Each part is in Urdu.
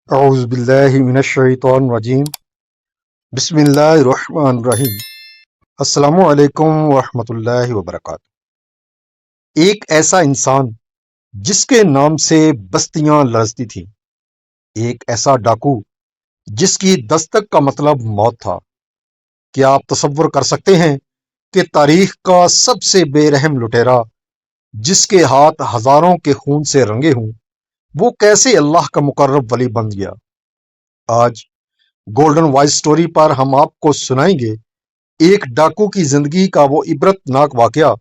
اعوذ باللہ من الشیطان الرجیم بسم اللہ الرحمن الرحیم۔ السلام علیکم ورحمۃ اللہ وبرکاتہ۔ ایک ایسا انسان جس کے نام سے بستیاں لرزتی تھیں، ایک ایسا ڈاکو جس کی دستک کا مطلب موت تھا۔ کیا آپ تصور کر سکتے ہیں کہ تاریخ کا سب سے بے رحم لٹیرا، جس کے ہاتھ ہزاروں کے خون سے رنگے ہوں، وہ کیسے اللہ کا مقرب ولی بن گیا؟ آج گولڈن وائس سٹوری پر ہم آپ کو سنائیں گے ایک ڈاکو کی زندگی کا وہ عبرت ناک واقعہ،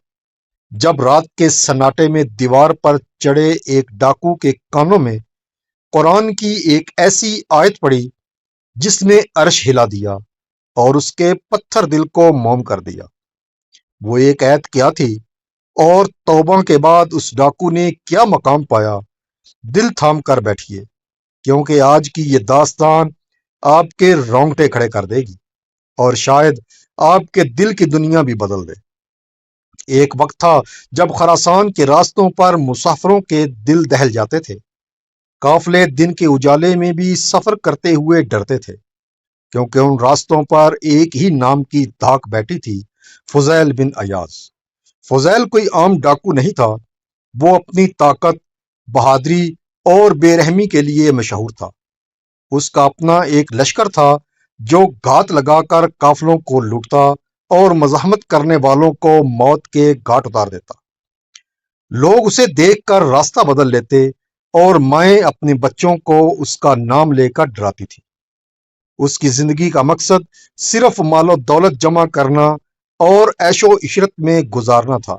جب رات کے سناٹے میں دیوار پر چڑھے ایک ڈاکو کے کانوں میں قرآن کی ایک ایسی آیت پڑی جس نے عرش ہلا دیا اور اس کے پتھر دل کو موم کر دیا۔ وہ ایک آیت کیا تھی اور توبہ کے بعد اس ڈاکو نے کیا مقام پایا؟ دل تھام کر بیٹھیے، کیونکہ آج کی یہ داستان آپ کے رونگٹے کھڑے کر دے گی اور شاید آپ کے دل کی دنیا بھی بدل دے۔ ایک وقت تھا جب خراسان کے راستوں پر مسافروں کے دل دہل جاتے تھے۔ قافلے دن کے اجالے میں بھی سفر کرتے ہوئے ڈرتے تھے، کیونکہ ان راستوں پر ایک ہی نام کی دھاک بیٹھی تھی، فضیل بن ایاز۔ فضیل کوئی عام ڈاکو نہیں تھا، وہ اپنی طاقت، بہادری اور بے رحمی کے لیے مشہور تھا۔ اس کا اپنا ایک لشکر تھا جو گھات لگا کر قافلوں کو لوٹتا اور مزاحمت کرنے والوں کو موت کے گھاٹ اتار دیتا۔ لوگ اسے دیکھ کر راستہ بدل لیتے اور مائیں اپنے بچوں کو اس کا نام لے کر ڈراتی تھی۔ اس کی زندگی کا مقصد صرف مال و دولت جمع کرنا اور عیش و عشرت میں گزارنا تھا۔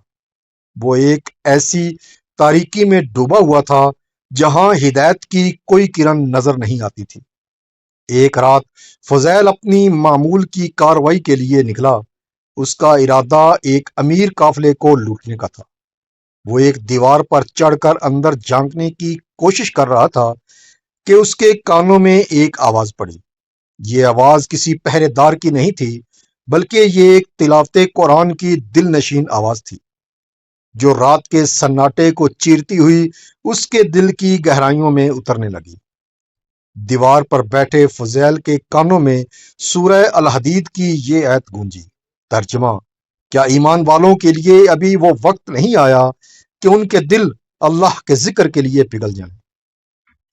وہ ایک ایسی تاریکی میں ڈوبا ہوا تھا جہاں ہدایت کی کوئی کرن نظر نہیں آتی تھی۔ ایک رات فضیل اپنی معمول کی کاروائی کے لیے نکلا۔ اس کا ارادہ ایک امیر قافلے کو لوٹنے کا تھا۔ وہ ایک دیوار پر چڑھ کر اندر جھانکنے کی کوشش کر رہا تھا کہ اس کے کانوں میں ایک آواز پڑی۔ یہ آواز کسی پہرے دار کی نہیں تھی، بلکہ یہ ایک تلاوت قرآن کی دل نشین آواز تھی، جو رات کے سناٹے کو چیرتی ہوئی اس کے دل کی گہرائیوں میں اترنے لگی۔ دیوار پر بیٹھے فضیل کے کانوں میں سورہ الحدید کی یہ آیت گونجی۔ ترجمہ: کیا ایمان والوں کے لیے ابھی وہ وقت نہیں آیا کہ ان کے دل اللہ کے ذکر کے لیے پگھل جائیں؟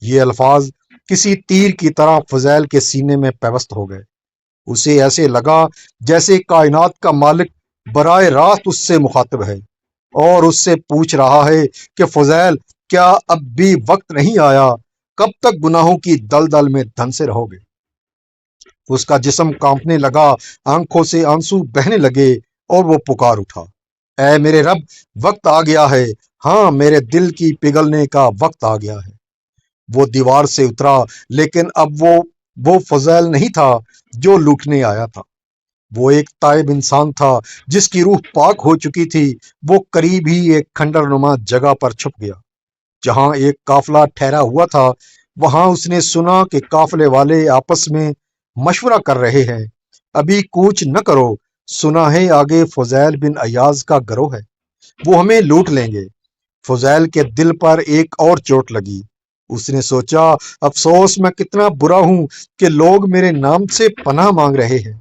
یہ الفاظ کسی تیر کی طرح فضیل کے سینے میں پیوست ہو گئے۔ اسے ایسے لگا جیسے کائنات کا مالک براہ راست اس سے مخاطب ہے اور اس سے پوچھ رہا ہے کہ فضیل، کیا اب بھی وقت نہیں آیا؟ کب تک گناہوں کی دلدل میں دھنسے رہو گے؟ اس کا جسم کانپنے لگا، آنکھوں سے آنسو بہنے لگے اور وہ پکار اٹھا، اے میرے رب، وقت آ گیا ہے، ہاں میرے دل کی پگھلنے کا وقت آ گیا ہے۔ وہ دیوار سے اترا، لیکن اب وہ فضیل نہیں تھا جو لوٹنے آیا تھا۔ وہ ایک تائب انسان تھا جس کی روح پاک ہو چکی تھی۔ وہ قریب ہی ایک کھنڈر نما جگہ پر چھپ گیا جہاں ایک قافلہ ٹھہرا ہوا تھا۔ وہاں اس نے سنا کہ قافلے والے آپس میں مشورہ کر رہے ہیں، ابھی کوچ نہ کرو، سنا ہے آگے فضیل بن ایاز کا گروہ ہے، وہ ہمیں لوٹ لیں گے۔ فضیل کے دل پر ایک اور چوٹ لگی۔ اس نے سوچا، افسوس، میں کتنا برا ہوں کہ لوگ میرے نام سے پناہ مانگ رہے ہیں۔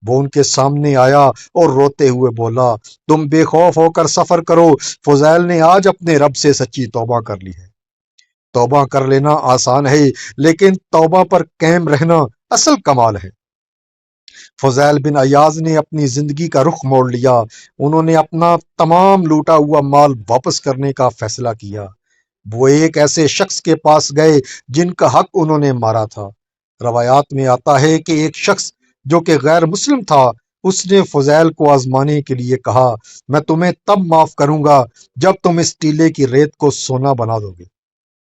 وہ ان کے سامنے آیا اور روتے ہوئے بولا، تم بے خوف ہو کر سفر کرو، فضیل نے آج اپنے رب سے سچی توبہ کر لی ہے۔ توبہ کر لینا آسان ہے، لیکن توبہ پر قائم رہنا اصل کمال ہے۔ فضیل بن ایاز نے اپنی زندگی کا رخ موڑ لیا۔ انہوں نے اپنا تمام لوٹا ہوا مال واپس کرنے کا فیصلہ کیا۔ وہ ایک ایسے شخص کے پاس گئے جن کا حق انہوں نے مارا تھا۔ روایات میں آتا ہے کہ ایک شخص جو کہ غیر مسلم تھا، اس نے فضیل کو آزمانے کے لیے کہا، میں تمہیں تب معاف کروں گا جب تم اس ٹیلے کی ریت کو سونا بنا دو گے۔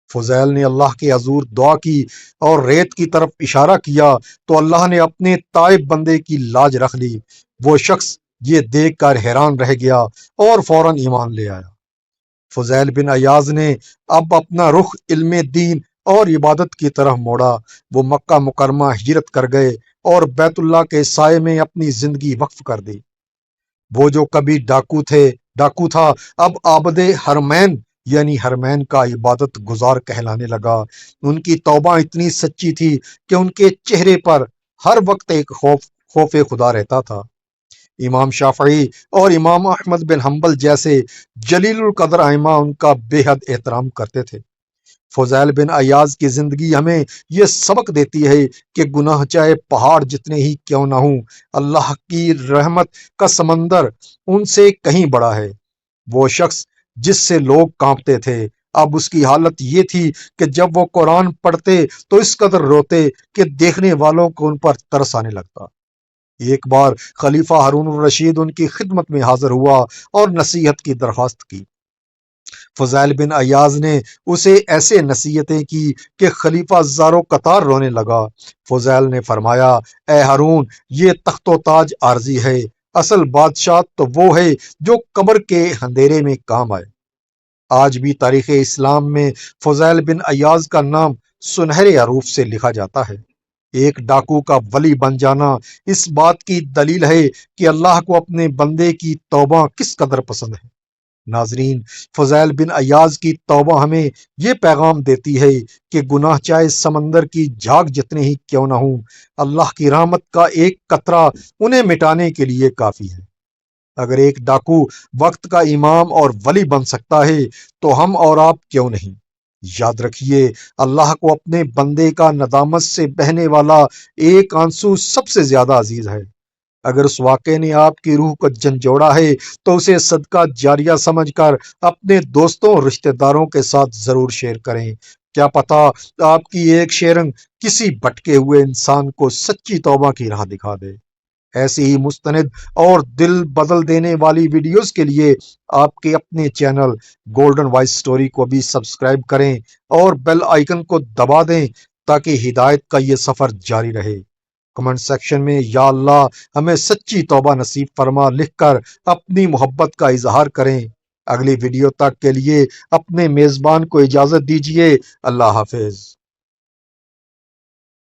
فضیل نے اللہ کے حضور دعا کی اور ریت کی طرف اشارہ کیا تو اللہ نے اپنے تائب بندے کی لاج رکھ لی۔ وہ شخص یہ دیکھ کر حیران رہ گیا اور فوراً ایمان لے آیا۔ فضیل بن ایاز نے اب اپنا رخ علم دین اور عبادت کی طرف موڑا۔ وہ مکہ مکرمہ ہجرت کر گئے اور بیت اللہ کے سائے میں اپنی زندگی وقف کر دی۔ وہ جو کبھی ڈاکو تھا، اب عابد حرمین یعنی حرمین کا عبادت گزار کہلانے لگا۔ ان کی توبہ اتنی سچی تھی کہ ان کے چہرے پر ہر وقت ایک خوف خدا رہتا تھا۔ امام شافعی اور امام احمد بن حنبل جیسے جلیل القدر ائمہ ان کا بے حد احترام کرتے تھے۔ فضیل بن ایاز کی زندگی ہمیں یہ سبق دیتی ہے کہ گناہ چاہے پہاڑ جتنے ہی کیوں نہ ہوں، اللہ کی رحمت کا سمندر ان سے کہیں بڑا ہے۔ وہ شخص جس سے لوگ کانپتے تھے، اب اس کی حالت یہ تھی کہ جب وہ قرآن پڑھتے تو اس قدر روتے کہ دیکھنے والوں کو ان پر ترس آنے لگتا۔ ایک بار خلیفہ ہارون الرشید ان کی خدمت میں حاضر ہوا اور نصیحت کی درخواست کی۔ فضیل بن ایاز نے اسے ایسے نصیحتیں کی کہ خلیفہ زارو قطار رونے لگا۔ فضیل نے فرمایا، اے ہارون، یہ تخت و تاج عارضی ہے، اصل بادشاہ تو وہ ہے جو قبر کے اندھیرے میں کام آئے۔ آج بھی تاریخ اسلام میں فضیل بن ایاز کا نام سنہرے حروف سے لکھا جاتا ہے۔ ایک ڈاکو کا ولی بن جانا اس بات کی دلیل ہے کہ اللہ کو اپنے بندے کی توبہ کس قدر پسند ہے۔ ناظرین، فضیل بن ایاز کی توبہ ہمیں یہ پیغام دیتی ہے کہ گناہ چاہے سمندر کی جھاگ جتنے ہی کیوں نہ ہوں، اللہ کی رحمت کا ایک قطرہ انہیں مٹانے کے لیے کافی ہے۔ اگر ایک ڈاکو وقت کا امام اور ولی بن سکتا ہے تو ہم اور آپ کیوں نہیں؟ یاد رکھیے، اللہ کو اپنے بندے کا ندامت سے بہنے والا ایک آنسو سب سے زیادہ عزیز ہے۔ اگر اس واقعے نے آپ کی روح کو جھنجھوڑا ہے تو اسے صدقہ جاریہ سمجھ کر اپنے دوستوں اور رشتہ داروں کے ساتھ ضرور شیئر کریں۔ کیا پتا آپ کی ایک شیئرنگ کسی بھٹکے ہوئے انسان کو سچی توبہ کی راہ دکھا دے۔ ایسی ہی مستند اور دل بدل دینے والی ویڈیوز کے لیے آپ کے اپنے چینل گولڈن وائس سٹوری کو بھی سبسکرائب کریں اور بیل آئیکن کو دبا دیں تاکہ ہدایت کا یہ سفر جاری رہے۔ کمنٹ سیکشن میں یا اللہ ہمیں سچی توبہ نصیب فرما لکھ کر اپنی محبت کا اظہار کریں۔ اگلی ویڈیو تک کے لیے اپنے میزبان کو اجازت دیجیے۔ اللہ حافظ۔